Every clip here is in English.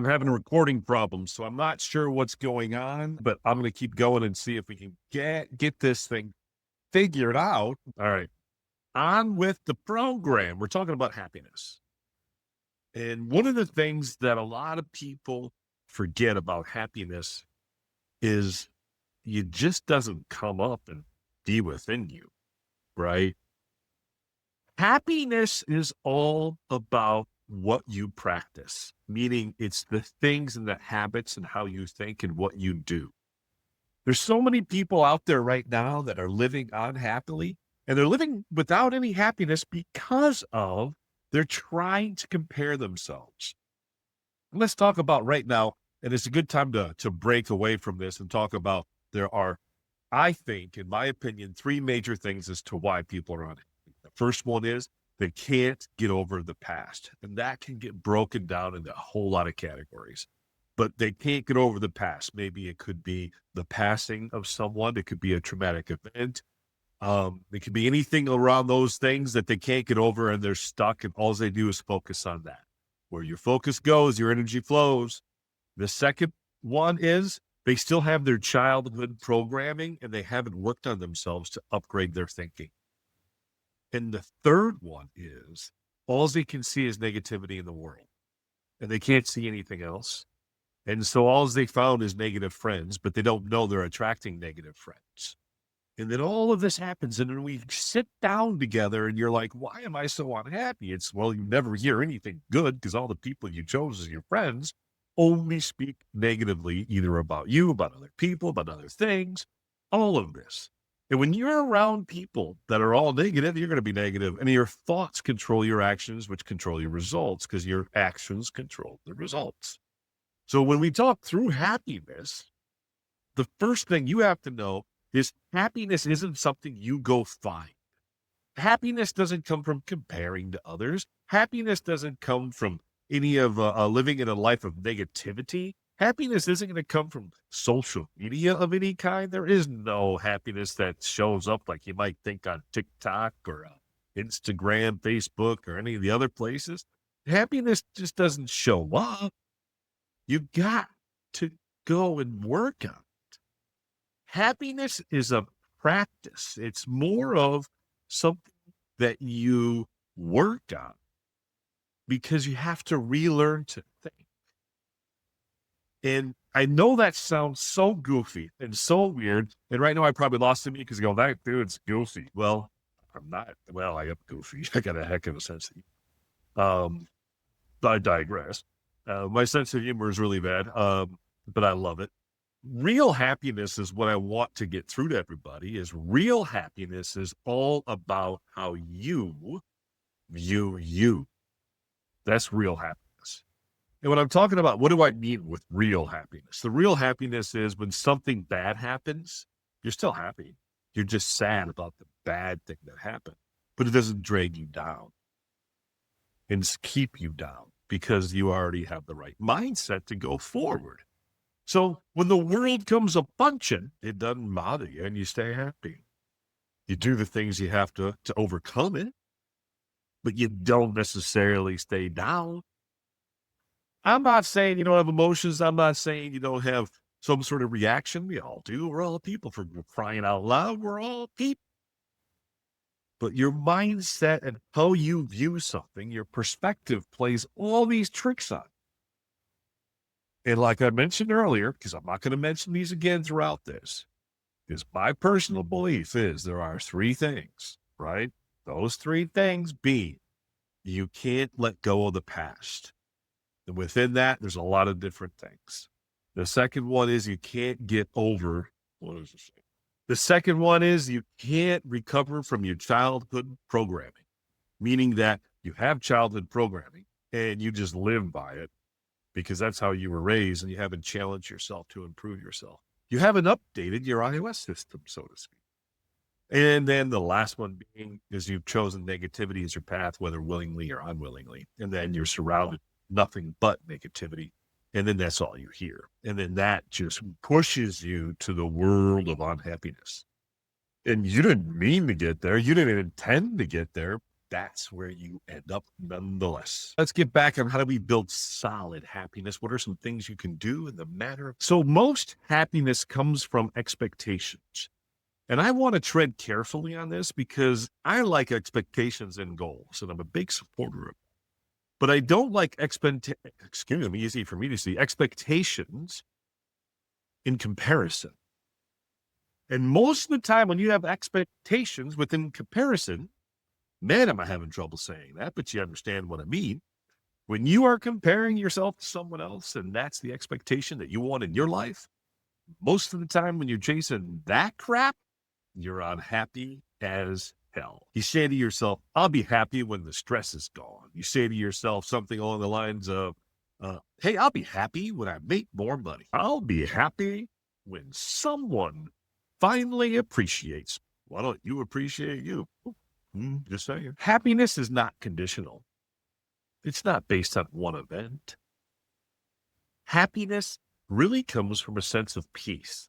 I'm having a recording problem, so I'm not sure what's going on, but I'm going to keep going and see if we can get this thing figured out. All right. On with the program. We're talking about happiness. And one of the things that a lot of people forget about happiness is it just doesn't come up and be within you, right? Happiness is all about what you practice, meaning it's the things and the habits and how you think and what you do. There's so many people out there right now that are living unhappily, and they're living without any happiness because of they're trying to compare themselves. Let's talk about right now, and it's a good time to break away from this and talk about there are, I think, in my opinion, three major things as to why people are unhappy. The first one is they can't get over the past, and that can get broken down into a whole lot of categories. But they can't get over the past. Maybe it could be the passing of someone. It could be a traumatic event. It could be anything around those things that they can't get over and they're stuck, and all they do is focus on that. Where your focus goes, your energy flows. The second one is they still have their childhood programming and they haven't worked on themselves to upgrade their thinking. And the third one is all they can see is negativity in the world and they can't see anything else. And so all they found is negative friends, but they don't know they're attracting negative friends. And then all of this happens, and then we sit down together, and you're like, why am I so unhappy? It's, well, you never hear anything good because all the people you chose as your friends only speak negatively, either about you, about other people, about other things, all of this. And when you're around people that are all negative, you're going to be negative, and your thoughts control your actions, which control your results because your actions control the results. So when we talk through happiness, the first thing you have to know is happiness isn't something you go find. Happiness doesn't come from comparing to others. Happiness doesn't come from any of living in a life of negativity. Happiness isn't going to come from social media of any kind. There is no happiness that shows up like you might think on TikTok or Instagram, Facebook, or any of the other places. Happiness just doesn't show up. You got to go and work on it. Happiness is a practice. It's more of something that you work on because you have to relearn to think. And I know that sounds so goofy and so weird. And right now I probably lost me because you go, that dude's goofy. Well, I'm not. Well, I am goofy. I got a heck of a sense of humor. I digress. My sense of humor is really bad, but I love it. Real happiness is what I want to get through to everybody is real happiness is all about how you view you. That's real happiness. And when I'm talking about, what do I mean with real happiness? The real happiness is when something bad happens, you're still happy. You're just sad about the bad thing that happened, but it doesn't drag you down and keep you down because you already have the right mindset to go forward. So when the world comes a punching, it doesn't bother you and you stay happy. You do the things you have to overcome it, but you don't necessarily stay down. I'm not saying you don't have emotions. I'm not saying you don't have some sort of reaction. We all do. We're all people, for crying out loud. We're all people. But your mindset and how you view something, your perspective plays all these tricks on. And like I mentioned earlier, because I'm not going to mention these again throughout this, is my personal belief is there are three things, right? Those three things being you can't let go of the past. And within that, there's a lot of different things. The second one is you can't get over, what is this? The second one is you can't recover from your childhood programming, meaning that you have childhood programming and you just live by it because that's how you were raised and you haven't challenged yourself to improve yourself. You haven't updated your iOS system, so to speak. And then the last one being is you've chosen negativity as your path, whether willingly or unwillingly. And then you're surrounded nothing but negativity. And then that's all you hear. And then that just pushes you to the world of unhappiness. And you didn't mean to get there. You didn't intend to get there, that's where you end up nonetheless. Let's get back on how do we build solid happiness. What are some things you can do in the matter of? So most happiness comes from expectations. And I want to tread carefully on this because I like expectations and goals, and I'm a big supporter of it. But I don't like easy for me to see, expectations in comparison. And most of the time when you have expectations within comparison, man, am I having trouble saying that, but you understand what I mean. When you are comparing yourself to someone else and that's the expectation that you want in your life, most of the time when you're chasing that crap, you're unhappy as hell. You say to yourself, I'll be happy when the stress is gone. You say to yourself something along the lines of, hey, I'll be happy when I make more money. I'll be happy when someone finally appreciates. Why don't you appreciate you? Just saying. Happiness is not conditional. It's not based on one event. Happiness really comes from a sense of peace.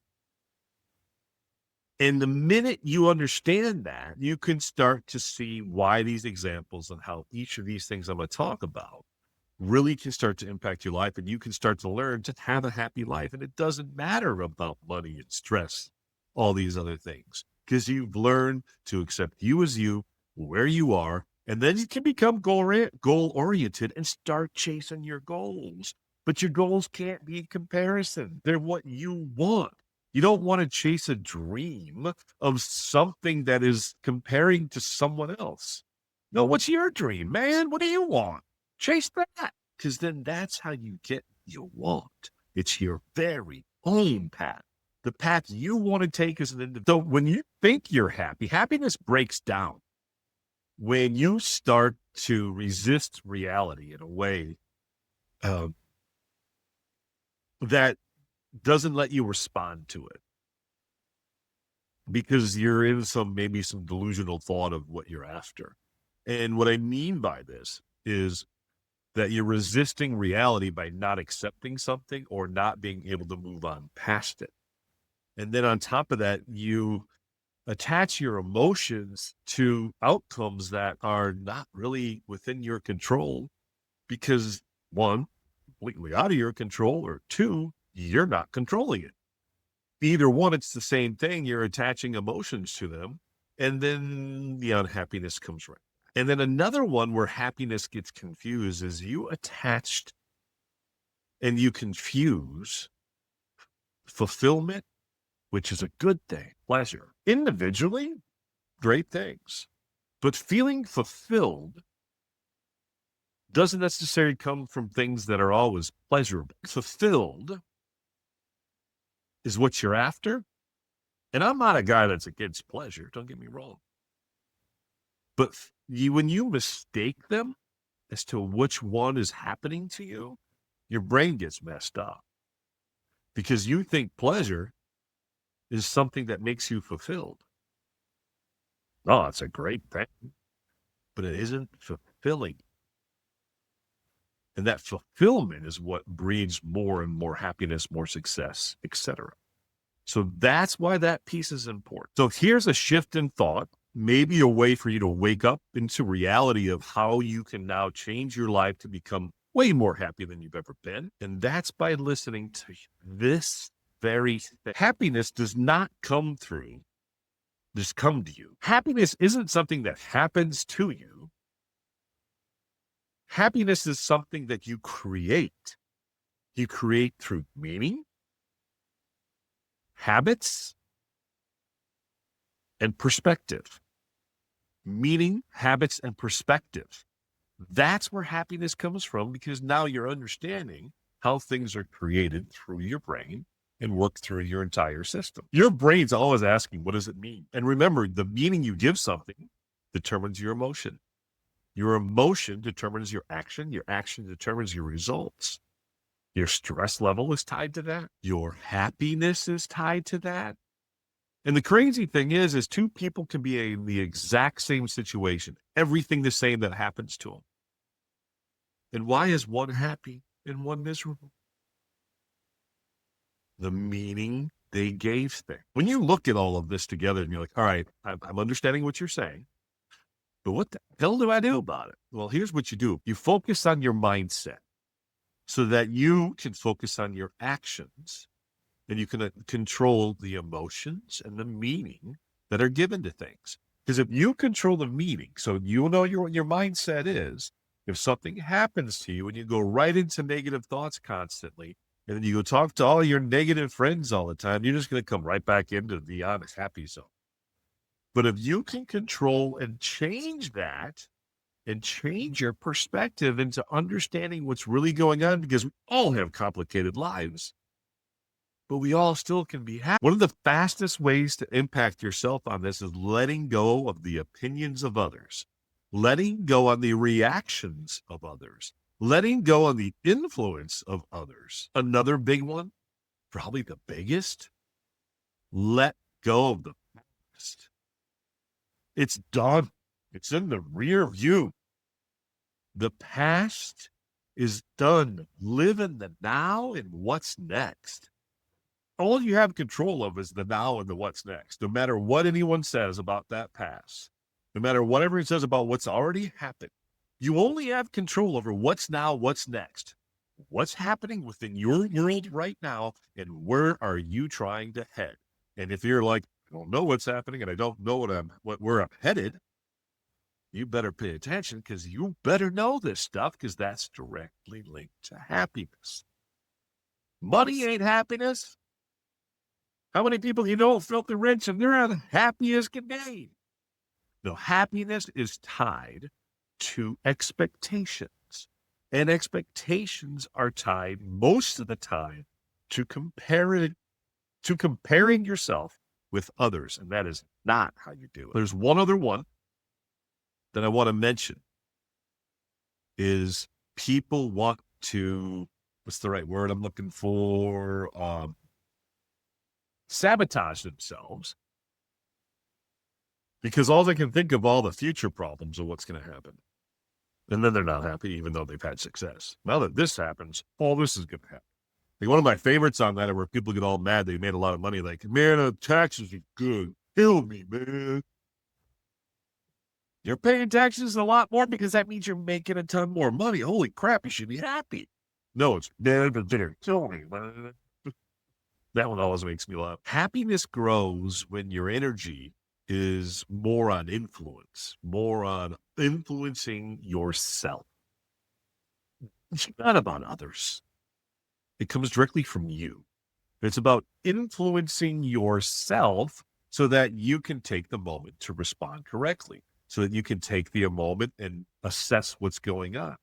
And the minute you understand that, you can start to see why these examples and how each of these things I'm going to talk about really can start to impact your life. And you can start to learn to have a happy life. And it doesn't matter about money and stress, all these other things, because you've learned to accept you as you, where you are. And then you can become goal-oriented and start chasing your goals. But your goals can't be in comparison. They're what you want. You don't want to chase a dream of something that is comparing to someone else. No, what's your dream, man? What do you want? Chase that, because then that's how you get what you want. It's your very own path, the path you want to take as an individual. So when you think you're happy, happiness breaks down when you start to resist reality in a way that doesn't let you respond to it because you're in maybe some delusional thought of what you're after. And what I mean by this is that you're resisting reality by not accepting something or not being able to move on past it. And then on top of that, you attach your emotions to outcomes that are not really within your control because, one, completely out of your control, or two, you're not controlling it. Either one, it's the same thing. You're attaching emotions to them, and then the unhappiness comes right. And then another one where happiness gets confused is you attached and you confuse fulfillment, which is a good thing, pleasure. Individually, great things. But feeling fulfilled doesn't necessarily come from things that are always pleasurable. Fulfilled is what you're after. And I'm not a guy that's against pleasure, don't get me wrong. But when you mistake them as to which one is happening to you, your brain gets messed up. Because you think pleasure is something that makes you fulfilled. Oh, it's a great thing, but it isn't fulfilling. And that fulfillment is what breeds more and more happiness, more success, etc. So that's why that piece is important. So here's a shift in thought, maybe a way for you to wake up into reality of how you can now change your life to become way more happy than you've ever been. And that's by listening to this very thing. Happiness does not come to you. Happiness isn't something that happens to you. Happiness is something that you create. You create through meaning, habits, and perspective. Meaning, habits, and perspective. That's where happiness comes from, because now you're understanding how things are created through your brain and work through your entire system. Your brain's always asking, what does it mean? And remember, the meaning you give something determines your emotion. Your emotion determines your action. Your action determines your results. Your stress level is tied to that. Your happiness is tied to that. And the crazy thing is two people can be in the exact same situation, everything the same that happens to them. And why is one happy and one miserable? The meaning they gave things. When you look at all of this together and you're like, all right, I'm understanding what you're saying. But what the hell do I do about it? Well, here's what you do. You focus on your mindset so that you can focus on your actions and you can control the emotions and the meaning that are given to things. Because if you control the meaning, so you know what your mindset is, if something happens to you and you go right into negative thoughts constantly, and then you go talk to all your negative friends all the time, you're just going to come right back into the honest, happy zone. But if you can control and change that and change your perspective into understanding what's really going on, because we all have complicated lives, but we all still can be happy. One of the fastest ways to impact yourself on this is letting go of the opinions of others, letting go on the reactions of others, letting go on the influence of others. Another big one, probably the biggest, let go of the past. It's done. It's in the rear view. The past is done. Live in the now and what's next. All you have control of is the now and the what's next. No matter what anyone says about that past, no matter what everyone says about what's already happened, you only have control over what's now, what's next, what's happening within your world right now, and where are you trying to head. And if you're like, I don't know what's happening and I don't know where I'm headed, you better pay attention, because you better know this stuff, because that's directly linked to happiness. Money ain't happiness. How many people you know filthy rich and they're happy as can be? No, happiness is tied to expectations. And expectations are tied most of the time to comparing yourself with others. And that is not how you do it. There's one other one that I want to mention is people want to, what's the right word I'm looking for? Sabotage themselves, because all they can think of all the future problems of what's going to happen. And then they're not happy, even though they've had success. Now that this happens, all this is going to happen. Like one of my favorites on that are where people get all mad they made a lot of money. Like, man, taxes are good. Kill me, man. You're paying taxes a lot more because that means you're making a ton more money. Holy crap, you should be happy. No, it's dead and bitter. Kill me, man. That one always makes me laugh. Happiness grows when your energy is more on influence, more on influencing yourself. It's not about others. It comes directly from you. It's about influencing yourself so that you can take the moment to respond correctly, so that you can take the moment and assess what's going on.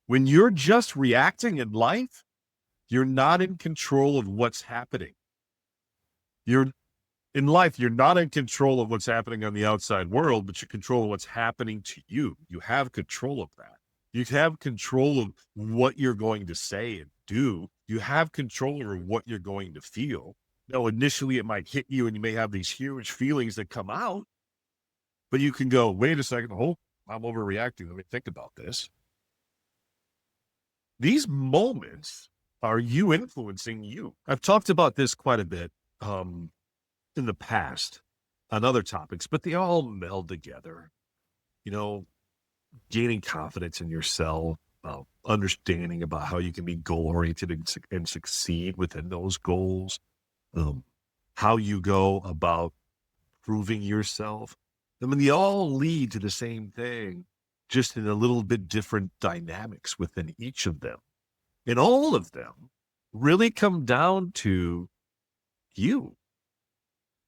When you're just reacting in life, you're not in control of what's happening. In life, you're not in control of what's happening on the outside world, but you control what's happening to you. You have control of that. You have control of what you're going to say and do. You have control over what you're going to feel. Now, initially, it might hit you and you may have these huge feelings that come out, but you can go, wait a second, I'm overreacting. Let me think about this. These moments are you influencing you. I've talked about this quite a bit in the past on other topics, but they all meld together. You know, gaining confidence in yourself, understanding about how you can be goal-oriented and succeed within those goals, how you go about proving yourself. I mean, they all lead to the same thing, just in a little bit different dynamics within each of them. And all of them really come down to you.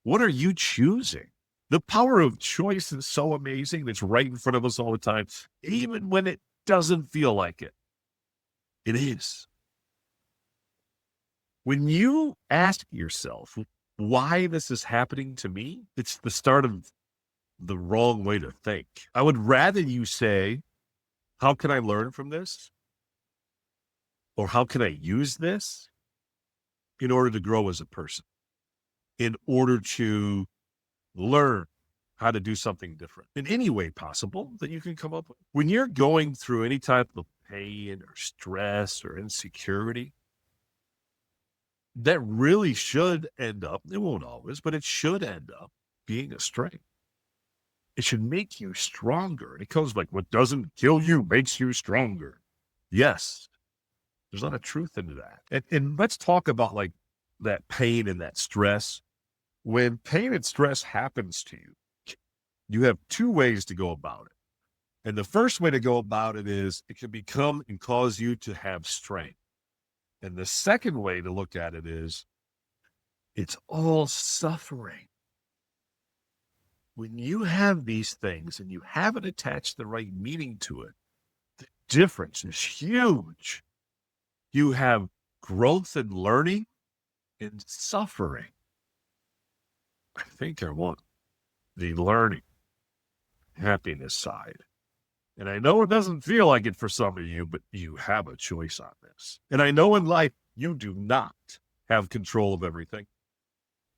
What are you choosing? The power of choice is so amazing. It's right in front of us all the time, even when it doesn't feel like it. It is. When you ask yourself why this is happening to me, it's the start of the wrong way to think. I would rather you say, how can I learn from this? Or how can I use this in order to grow as a person? In order to learn how to do something different in any way possible that you can come up with. When you're going through any type of pain or stress or insecurity, that really should end up, it won't always, but it should end up being a strength. It should make you stronger. And it goes like, what doesn't kill you makes you stronger. Yes, there's a lot of truth into that. And let's talk about like that pain and that stress. When pain and stress happens to you, you have two ways to go about it. And the first way to go about it is it can become and cause you to have strength. And the second way to look at it is it's all suffering. When you have these things and you haven't attached the right meaning to it, the difference is huge. You have growth and learning and suffering. I think I want the learning, happiness side. And I know it doesn't feel like it for some of you, but you have a choice on this. And I know in life, you do not have control of everything.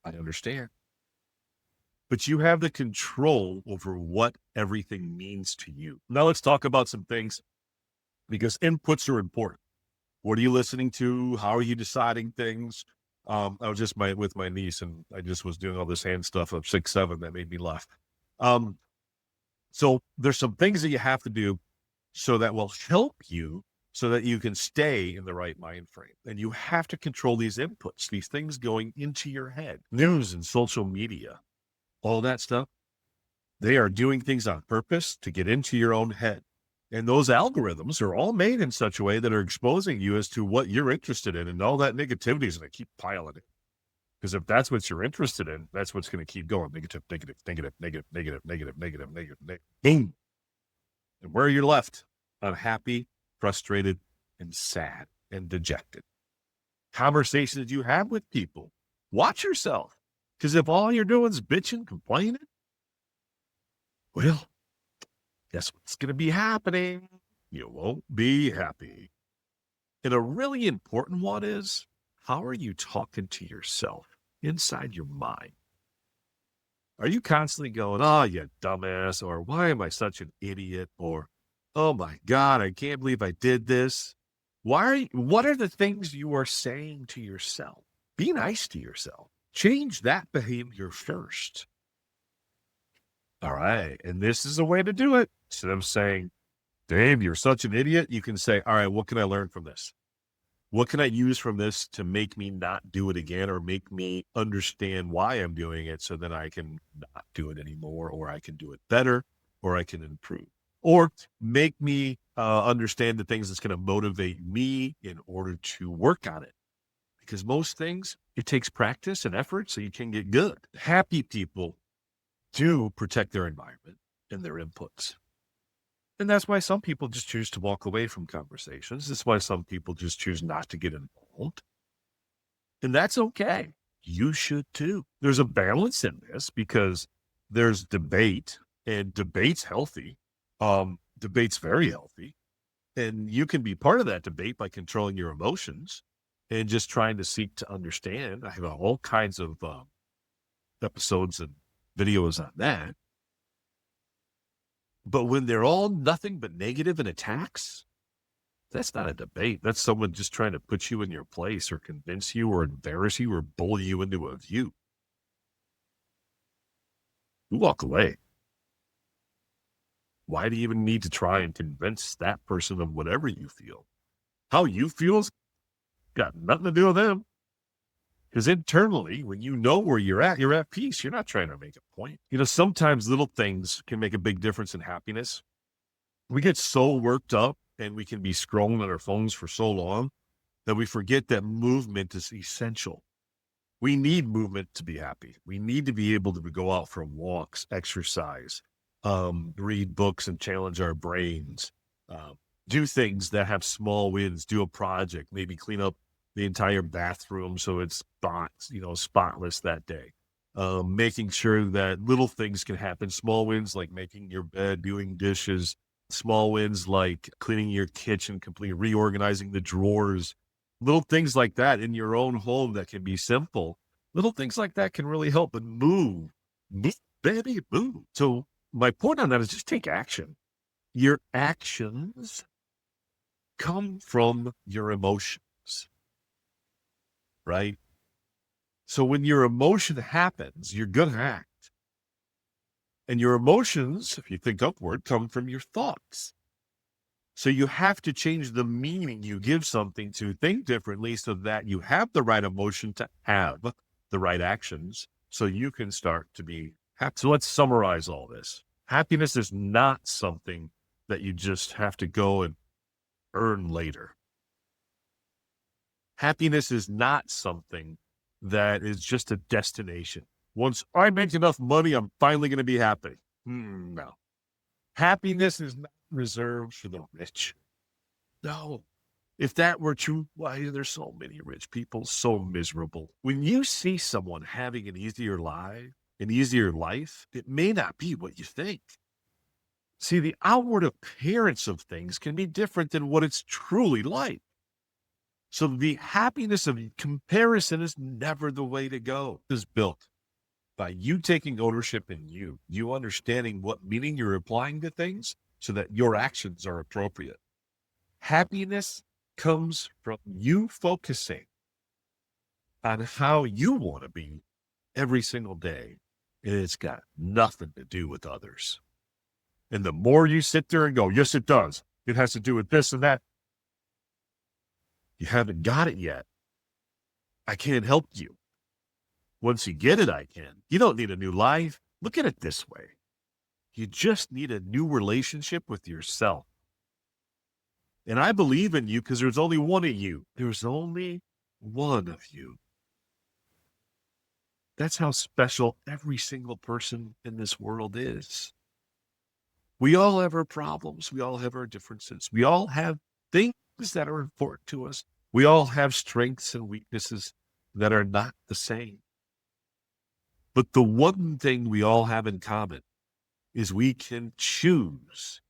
I understand. But you have the control over what everything means to you. Now let's talk about some things because inputs are important. What are you listening to? How are you deciding things? I was just with my niece and I just was doing all this hand stuff of 6'7" that made me laugh. So there's some things that you have to do so that will help you so that you can stay in the right mind frame. And you have to control these inputs, these things going into your head, news and social media, all that stuff. They are doing things on purpose to get into your own head. And those algorithms are all made in such a way that are exposing you as to what you're interested in. And all that negativity is going to keep piling it. Because if that's what you're interested in, that's what's going to keep going. Negative, negative, negative, negative, negative, negative, negative, negative, negative. Boom. And where you're left, unhappy, frustrated, and sad and dejected. Conversations you have with people. Watch yourself. Because if all you're doing is bitching, complaining, well, guess what's going to be happening? You won't be happy. And a really important one is, how are you talking to yourself inside your mind? Are you constantly going, oh, you dumbass, or why am I such an idiot, or oh my God, I can't believe I did this? What are the things you are saying to yourself? Be nice to yourself. Change that behavior first. All right. And this is a way to do it. Instead of saying, Dave, you're such an idiot, you can say, all right, what can I learn from this? What can I use from this to make me not do it again or make me understand why I'm doing it so that I can not do it anymore, or I can do it better, or I can improve, or make me understand the things that's going to motivate me in order to work on it. Because most things, it takes practice and effort so you can get good. Happy people do protect their environment and their inputs. And that's why some people just choose to walk away from conversations. That's why some people just choose not to get involved. And that's okay. You should too. There's a balance in this because there's debate, and debate's healthy. Debate's very healthy. And you can be part of that debate by controlling your emotions and just trying to seek to understand. I have all kinds of episodes and videos on that. But when they're all nothing but negative and attacks, that's not a debate. That's someone just trying to put you in your place or convince you or embarrass you or bully you into a view. You walk away. Why do you even need to try and convince that person of whatever you feel? How you feel's got nothing to do with them. Because internally, when you know where you're at peace. You're not trying to make a point. Sometimes little things can make a big difference in happiness. We get so worked up and we can be scrolling on our phones for so long that we forget that movement is essential. We need movement to be happy. We need to be able to go out for walks, exercise, read books and challenge our brains, do things that have small wins, do a project, maybe clean up the entire bathroom so it's spotless that day. Making sure that little things can happen. Small wins like making your bed, doing dishes. Small wins like cleaning your kitchen, completely reorganizing the drawers. Little things like that in your own home that can be simple. Little things like that can really help. But move, baby, move. So my point on that is just take action. Your actions come from your emotions. Right? So when your emotion happens, you're going to act. And your emotions, if you think upward, come from your thoughts. So you have to change the meaning you give something to think differently so that you have the right emotion to have the right actions so you can start to be happy. So let's summarize all this. Happiness is not something that you just have to go and earn later. Happiness is not something that is just a destination. Once I make enough money, I'm finally going to be happy. No. Happiness is not reserved for the rich. No. If that were true, why are there so many rich people so miserable? When you see someone having an easier life, it may not be what you think. See, the outward appearance of things can be different than what it's truly like. So the happiness of comparison is never the way to go. It is built by you taking ownership in you understanding what meaning you're applying to things so that your actions are appropriate. Happiness comes from you focusing on how you want to be every single day. And it's got nothing to do with others. And the more you sit there and go, yes, it does. It has to do with this and that. You haven't got it yet. I can't help you. Once you get it, I can. You don't need a new life. Look at it this way. You just need a new relationship with yourself. And I believe in you because there's only one of you. There's only one of you. That's how special every single person in this world is. We all have our problems. We all have our differences. We all have things that are important to us. We all have strengths and weaknesses that are not the same. But the one thing we all have in common is we can choose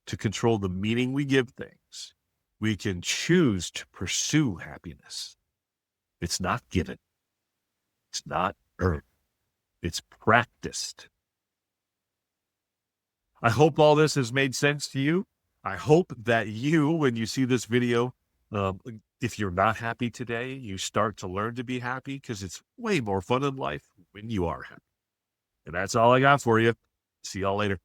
to control the meaning we give things. We can choose to pursue happiness. It's not given. It's not earned. It's practiced. I hope all this has made sense to you. I hope that you, when you see this video, if you're not happy today, you start to learn to be happy because it's way more fun in life when you are happy. And that's all I got for you. See y'all later.